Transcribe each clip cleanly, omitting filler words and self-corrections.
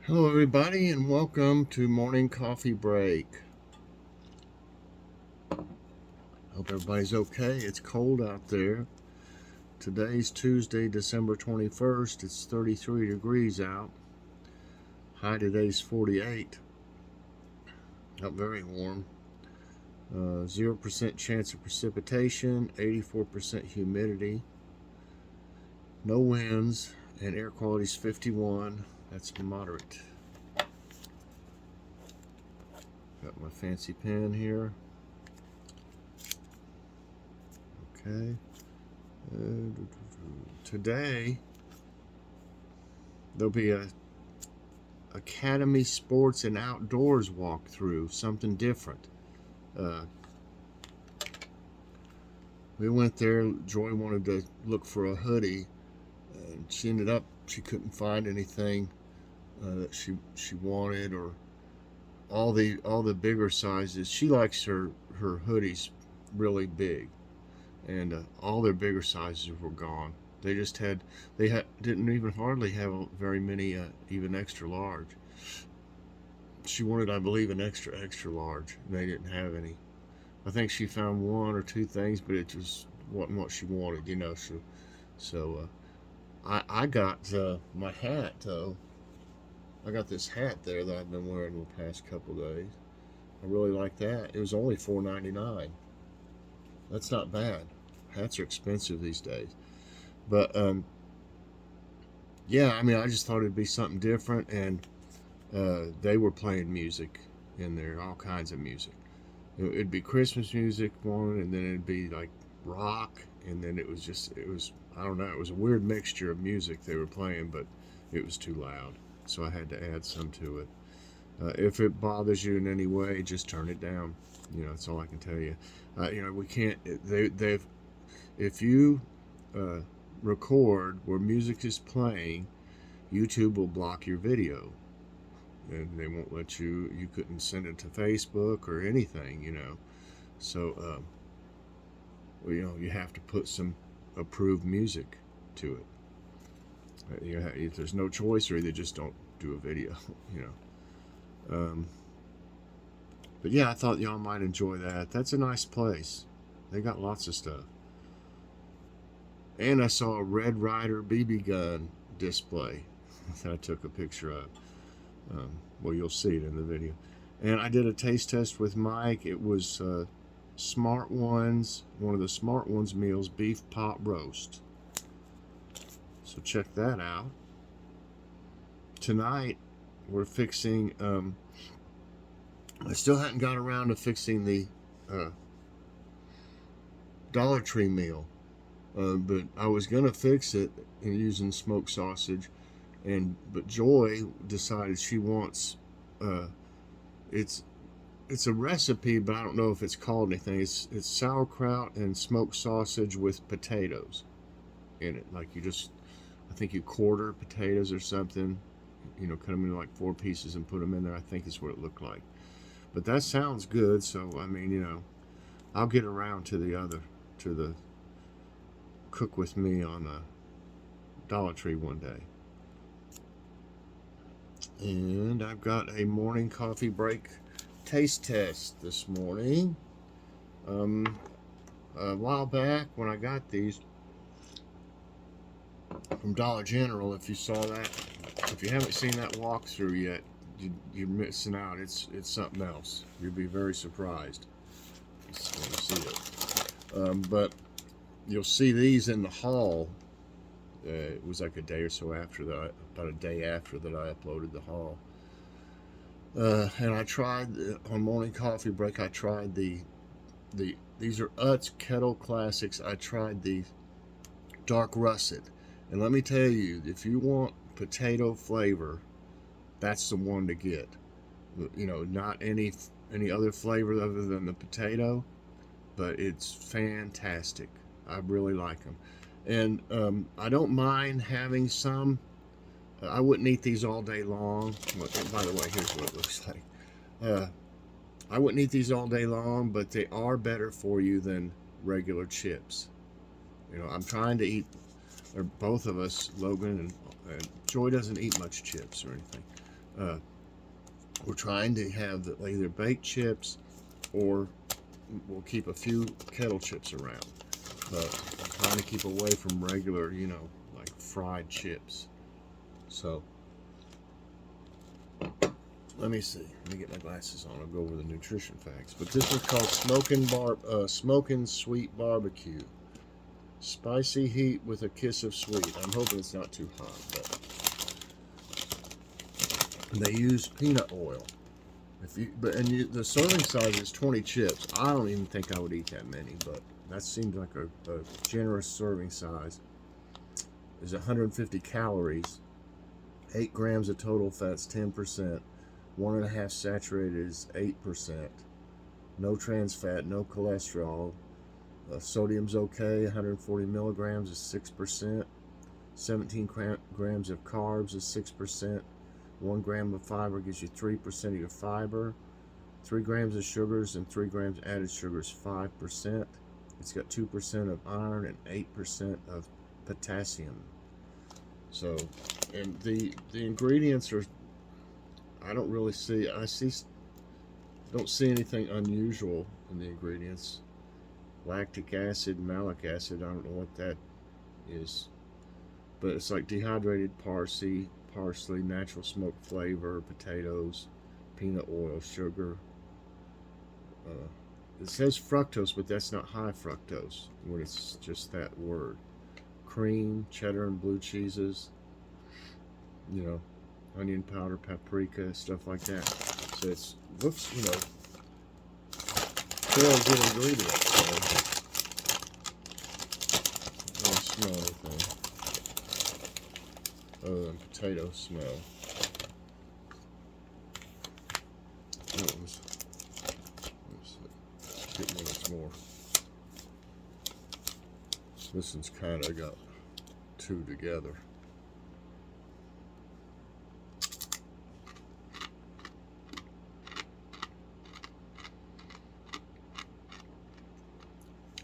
Hello, everybody, and welcome to Morning Coffee Break. Hope everybody's okay. It's cold out there. Today's Tuesday, December 21st. It's 33 degrees out. High today's 48. Not very warm. 0% chance of precipitation, 84% humidity, no winds, and air quality's 51. That's moderate. Got my fancy pen here. Okay. Today there'll be a Academy Sports and Outdoors walkthrough, something different. We went there. Joy wanted to look for a hoodie, and she couldn't find anything that she wanted, or all the bigger sizes. She likes her hoodies really big, and all their bigger sizes were gone. Didn't even hardly have very many even extra large. She wanted, I believe, an extra large, and they didn't have any. I think she found one or two things, but it just wasn't what she wanted, So I got my hat though. I got this hat there that I've been wearing the past couple days. I really like that. It was only $4.99. That's not bad. Hats are expensive these days. But yeah, I mean, I just thought it'd be something different, and they were playing music in there, all kinds of music. It'd be Christmas music one, and then it'd be like rock, and then it was I don't know, it was a weird mixture of music they were playing, but it was too loud, so I had to add some to it. If it bothers you in any way, just turn it down. That's all I can tell you. We can't. They've if you record where music is playing, YouTube will block your video, and they won't let you. You couldn't send it to Facebook or anything. So you have to put some approved music to it. There's no choice, or either just don't do a video. Um, but yeah, I thought y'all might enjoy that. That's a nice place. They got lots of stuff. And I saw a Red Ryder BB gun display that I took a picture of. Well, you'll see it in the video. And I did a taste test with Mike. It was Smart Ones, one of the Smart Ones meals, beef pot roast. So check that out. Tonight we're fixing. I still hadn't got around to fixing the Dollar Tree meal, but I was gonna fix it and using smoked sausage, but Joy decided she wants. It's a recipe, but I don't know if it's called anything. It's sauerkraut and smoked sausage with potatoes in it. Like I think you quarter potatoes or something. Cut them into like 4 pieces and put them in there. I think is what it looked like. But that sounds good. So I mean, I'll get around to the cook with me on the Dollar Tree one day. And I've got a morning coffee break taste test this morning. A while back when I got these from Dollar General, if you saw that, if you haven't seen that walkthrough yet, you're missing out. It's something else. You'll be very surprised when you see it. But you'll see these in the haul. It was like a day or so after that, about a day after that I uploaded the haul. And I tried on morning coffee break. I tried these are Utz Kettle Classics. I tried the dark russet, and let me tell you, if you want potato flavor, that's the one to get. Not any other flavor other than the potato, but it's fantastic. I really like them, and I don't mind having some. I wouldn't eat these all day long. By the way, here's what it looks like. I wouldn't eat these all day long, but they are better for you than regular chips. I'm trying to eat, or both of us, Logan and Joy doesn't eat much chips or anything. We're trying to have either baked chips, or we'll keep a few kettle chips around. But I'm trying to keep away from regular, you know, like fried chips. So, let me see. Let me get my glasses on. I'll go over the nutrition facts. But this is called Smokin Sweet Barbecue. Spicy heat with a kiss of sweet. I'm hoping it's not too hot, but they use peanut oil. The serving size is 20 chips. I don't even think I would eat that many, but that seems like a generous serving size. There's 150 calories, 8 grams of total fat's 10%, 1.5 saturated is 8%, no trans fat, no cholesterol. Sodium's okay, 140 milligrams is 6%, 17 grams of carbs is 6%, 1 gram of fiber gives you 3% of your fiber, 3 grams of sugars and 3 grams added sugar is 5%. It's got 2% of iron and 8% of potassium. So, and the ingredients are, I don't really see, don't see anything unusual in the ingredients. Lactic acid, malic acid, I don't know what that is, but it's like dehydrated parsley, natural smoked flavor, potatoes, peanut oil, sugar. It says fructose, but that's not high fructose when it's just that word. Cream, cheddar and blue cheeses, you know, onion powder, paprika, stuff like that. So it looks, you know, fairly good ingredients. So I don't smell anything other than potato smell. Let's get one that's more. This one's kind of got two together.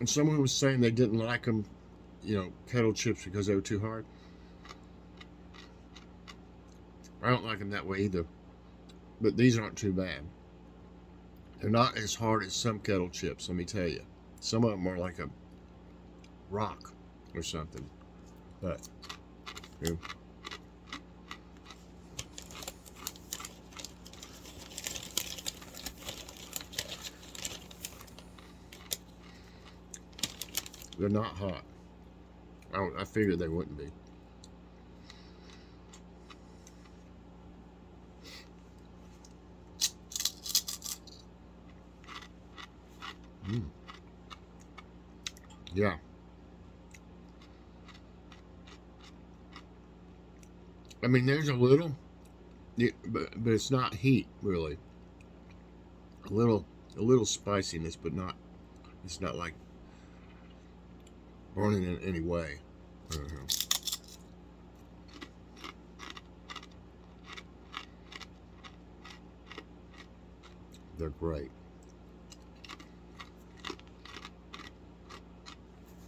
And someone was saying they didn't like them, you know, kettle chips because they were too hard. I don't like them that way either. But these aren't too bad. They're not as hard as some kettle chips, let me tell you. Some of them are like a rock or something. But, yeah. They're not hot. I figured they wouldn't be. Yeah. I mean, there's a little, but it's not heat really. A little spiciness, but not. It's not like burning in any way. They're great.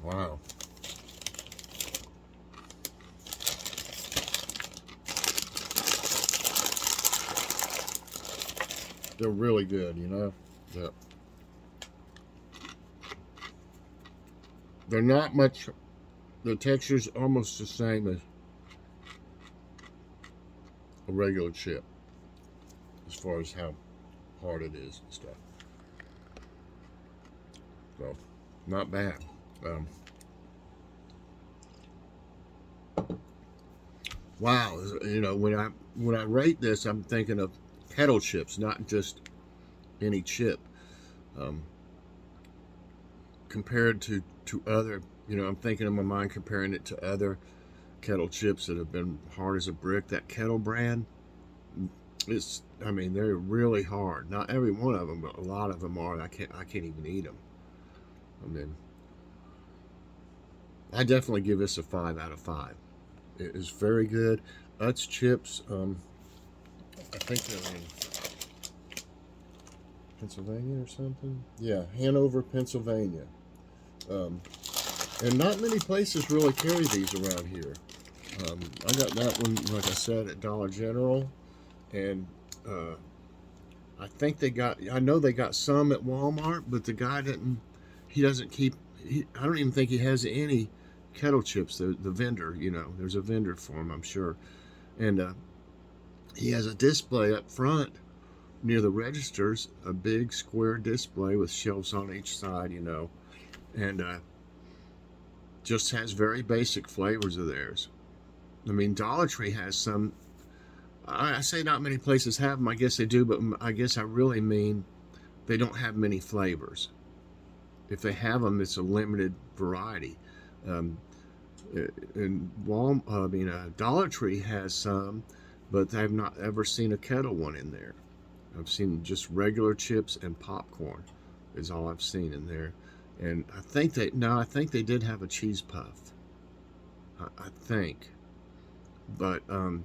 Wow. They're really good, you know? Yeah. They're not much, the texture's almost the same as a regular chip, as far as how hard it is and stuff. So, not bad. Wow, you know, when I rate this, I'm thinking of kettle chips, not just any chip. Compared to other, you know, I'm thinking in my mind comparing it to other kettle chips that have been hard as a brick. That Kettle brand, I mean, they're really hard. Not every one of them, but a lot of them are. I can't even eat them. I mean, I definitely give this a 5 out of 5. It is very good. Utz chips, I think they're in Pennsylvania or something. Yeah, Hanover, Pennsylvania. And not many places really carry these around here. I got that one, like I said, at Dollar General, and I know they got some at Walmart, but the guy doesn't keep, I don't even think he has any Kettle chips, the vendor, there's a vendor for him, I'm sure. And he has a display up front near the registers, a big square display with shelves on each side, and just has very basic flavors of theirs. I mean, Dollar Tree has some. I say not many places have them. I guess they do, but I guess I really mean they don't have many flavors. If they have them, it's a limited variety. And Dollar Tree has some, but I've not ever seen a Kettle one in there. I've seen just regular chips and popcorn is all I've seen in there. And I think they did have a cheese puff. I think. But you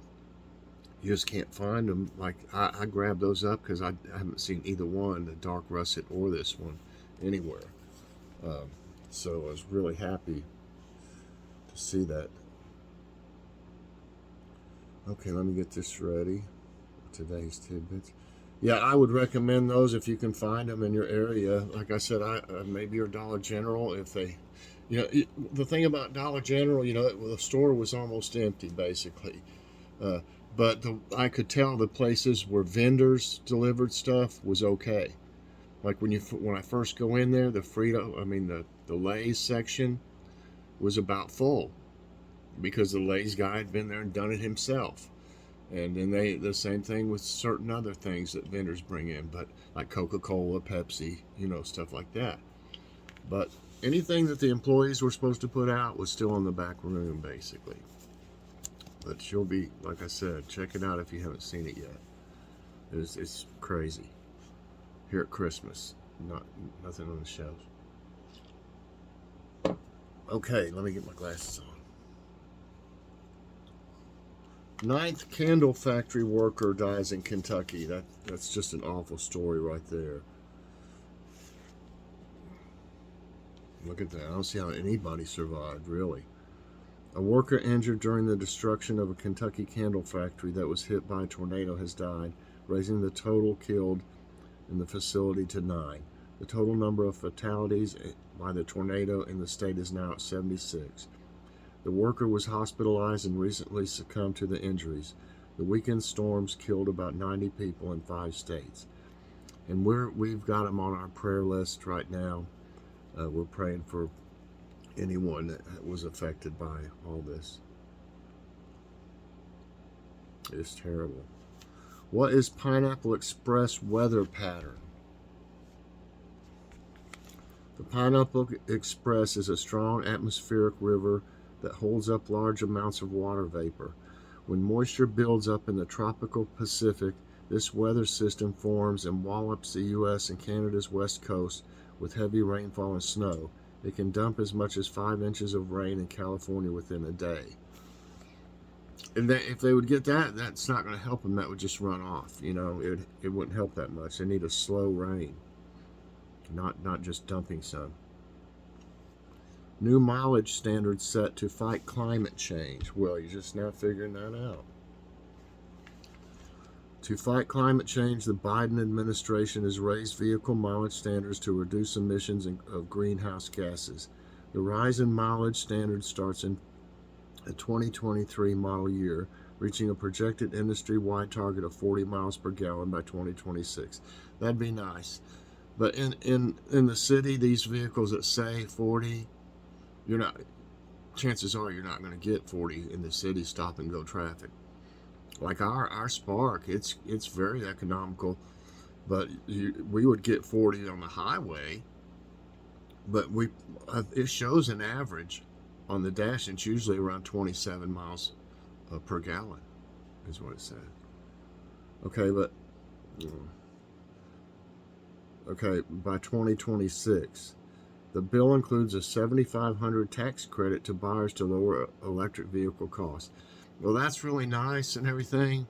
just can't find them. Like, I grabbed those up because I haven't seen either one, the dark russet or this one, anywhere. So I was really happy to see that. Okay, let me get this ready. Today's tidbits. Yeah, I would recommend those if you can find them in your area. Like I said, maybe your Dollar General, if they, the thing about Dollar General, the store was almost empty basically. But I could tell the places where vendors delivered stuff was okay. Like when I first go in there, the Lay's section was about full because the Lay's guy had been there and done it himself. And then the same thing with certain other things that vendors bring in, but like Coca-Cola, Pepsi, stuff like that. But anything that the employees were supposed to put out was still in the back room, basically. But you'll be, like I said, check it out if you haven't seen it yet. It's crazy. Here at Christmas, nothing on the shelves. Okay, let me get my glasses on. 9th candle factory worker dies in Kentucky. That's just an awful story right there. Look at that. I don't see how anybody survived, really. A worker injured during the destruction of a Kentucky candle factory that was hit by a tornado has died, raising the total killed in the facility to 9. The total number of fatalities by the tornado in the state is now at 76. The worker was hospitalized and recently succumbed to the injuries. The weekend storms killed about 90 people in 5 states. And we've got them on our prayer list right now. We're praying for anyone that was affected by all this. It's terrible. What is Pineapple Express weather pattern? The Pineapple Express is a strong atmospheric river that holds up large amounts of water vapor. When moisture builds up in the tropical Pacific, this weather system forms and wallops the U.S. and Canada's west coast with heavy rainfall and snow. It can dump as much as 5 inches of rain in California within a day. And if they would get that, that's not going to help them. That would just run off. It wouldn't help that much. They need a slow rain, not just dumping some. New mileage standards set to fight climate change. Well, you're just now figuring that out. To fight climate change, the Biden administration has raised vehicle mileage standards to reduce emissions of greenhouse gases. The rise in mileage standards starts in a 2023 model year, reaching a projected industry-wide target of 40 miles per gallon by 2026. That'd be nice. But in the city, these vehicles that say 40, chances are you're not going to get 40 in the city stop and go traffic. Like our Spark, it's very economical, but we would get 40 on the highway, but it shows an average on the dash. It's usually around 27 miles per gallon is what it said. Okay, by 2026. The bill includes a $7,500 tax credit to buyers to lower electric vehicle costs. Well, that's really nice and everything,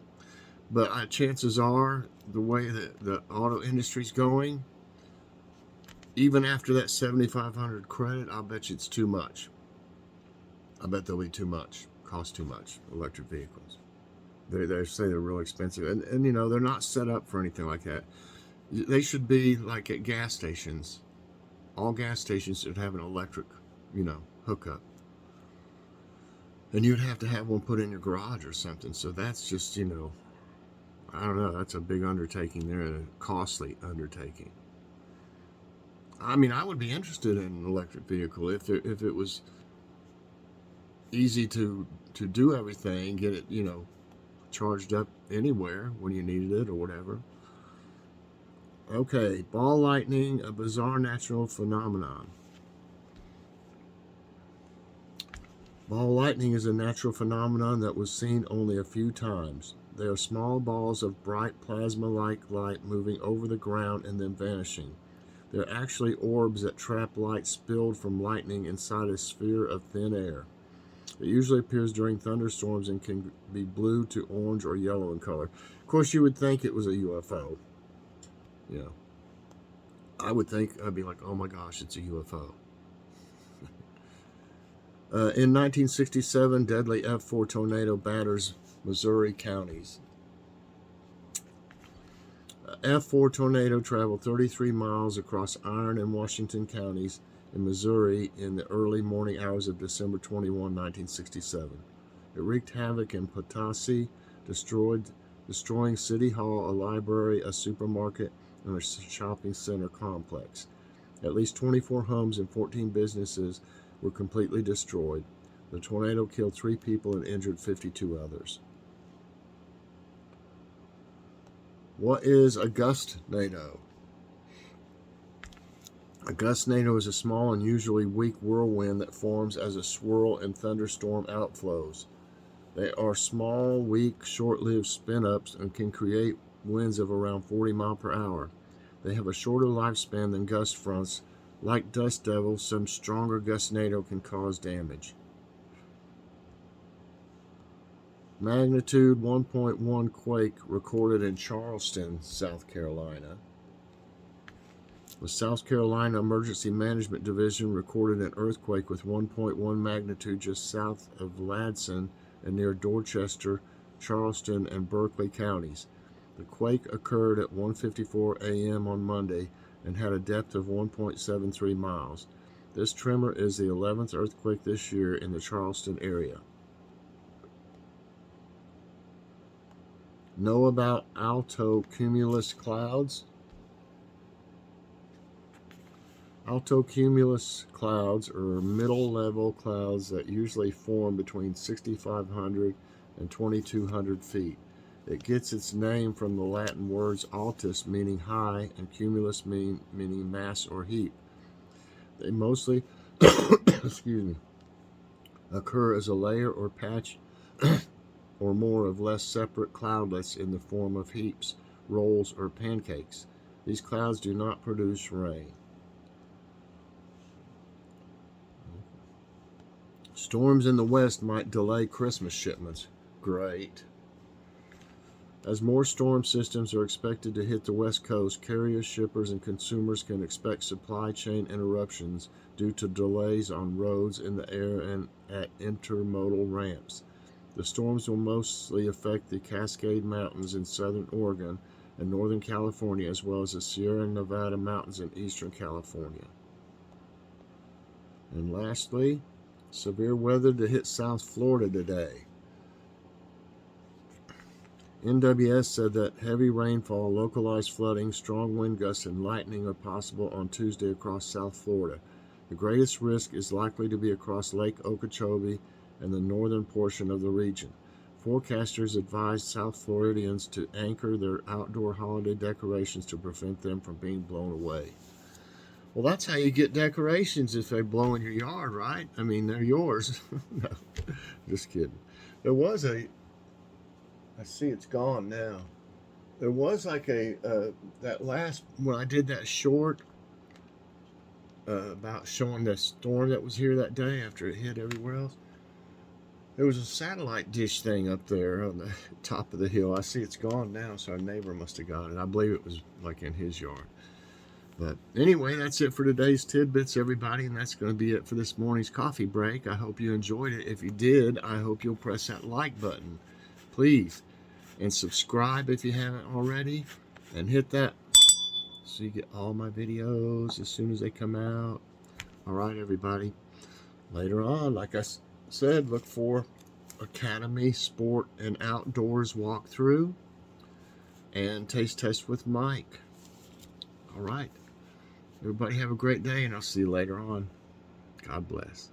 but chances are, the way that the auto industry's going, even after that $7,500 credit, I'll bet you it's too much. I bet there'll be too much, cost too much, electric vehicles. They say they're real expensive, and you know, they're not set up for anything like that. They should be like at gas stations. All gas stations should have an electric, you know, hookup. And you'd have to have one put in your garage or something. So that's just, you know, I don't know. That's a big undertaking there, and a costly undertaking. I mean, I would be interested in an electric vehicle if it was easy to do everything, get it, you know, charged up anywhere when you needed it or whatever. Okay, ball lightning, a bizarre natural phenomenon. Ball lightning is a natural phenomenon that was seen only a few times. They are small balls of bright plasma-like light moving over the ground and then vanishing. They're actually orbs that trap light spilled from lightning inside a sphere of thin air. It usually appears during thunderstorms and can be blue to orange or yellow in color. Of course, you would think it was a UFO. You know, I would think, I'd be like, oh my gosh, it's a UFO. In 1967, deadly F4 tornado batters Missouri counties. F4 tornado traveled 33 miles across Iron and Washington counties in Missouri in the early morning hours of December 21, 1967. It wreaked havoc in Potosi, destroying City Hall, a library, a supermarket, and a shopping center complex. At least 24 homes and 14 businesses were completely destroyed. The tornado killed 3 people and injured 52 others. What is a gustnado? A gustnado is a small and usually weak whirlwind that forms as a swirl in thunderstorm outflows. They are small, weak, short-lived spin-ups and can create winds of around 40 miles per hour. They have a shorter lifespan than gust fronts. Like dust devils, some stronger gustnado can cause damage. Magnitude 1.1 quake recorded in Charleston, South Carolina. The South Carolina Emergency Management Division recorded an earthquake with 1.1 magnitude just south of Ladson and near Dorchester, Charleston, and Berkeley counties. The quake occurred at 1:54 a.m. on Monday and had a depth of 1.73 miles. This tremor is the 11th earthquake this year in the Charleston area. Know about alto cumulus clouds? Alto cumulus clouds are middle-level clouds that usually form between 6,500 and 2,200 feet. It gets its name from the Latin words altus, meaning high, and cumulus meaning mass or heap. They mostly occur as a layer or patch or more of less separate cloudlets in the form of heaps, rolls, or pancakes. These clouds do not produce rain. Storms in the west might delay Christmas shipments. Great. As more storm systems are expected to hit the West Coast, carriers, shippers, and consumers can expect supply chain interruptions due to delays on roads, in the air, and at intermodal ramps. The storms will mostly affect the Cascade Mountains in southern Oregon and northern California, as well as the Sierra Nevada mountains in eastern California. And lastly, severe weather to hit South Florida today. NWS said that heavy rainfall, localized flooding, strong wind gusts, and lightning are possible on Tuesday across South Florida. The greatest risk is likely to be across Lake Okeechobee and the northern portion of the region. Forecasters advised South Floridians to anchor their outdoor holiday decorations to prevent them from being blown away. Well, that's how you get decorations if they blow in your yard, right? I mean, they're yours. No, just kidding. There was I see it's gone now. There was like that last, when I did that short about showing the storm that was here that day after it hit everywhere else. There was a satellite dish thing up there on the top of the hill. I see it's gone now, so our neighbor must have got it. I believe it was like in his yard. But anyway, that's it for today's Tidbits, everybody, and that's going to be it for this morning's coffee break. I hope you enjoyed it. If you did, I hope you'll press that like button. Please and subscribe if you haven't already, and hit that so you get all my videos as soon as they come out. All right, everybody. Later on, like I said, look for Academy Sport and Outdoors walkthrough and taste test with Mike. All right. Everybody have a great day, and I'll see you later on. God bless.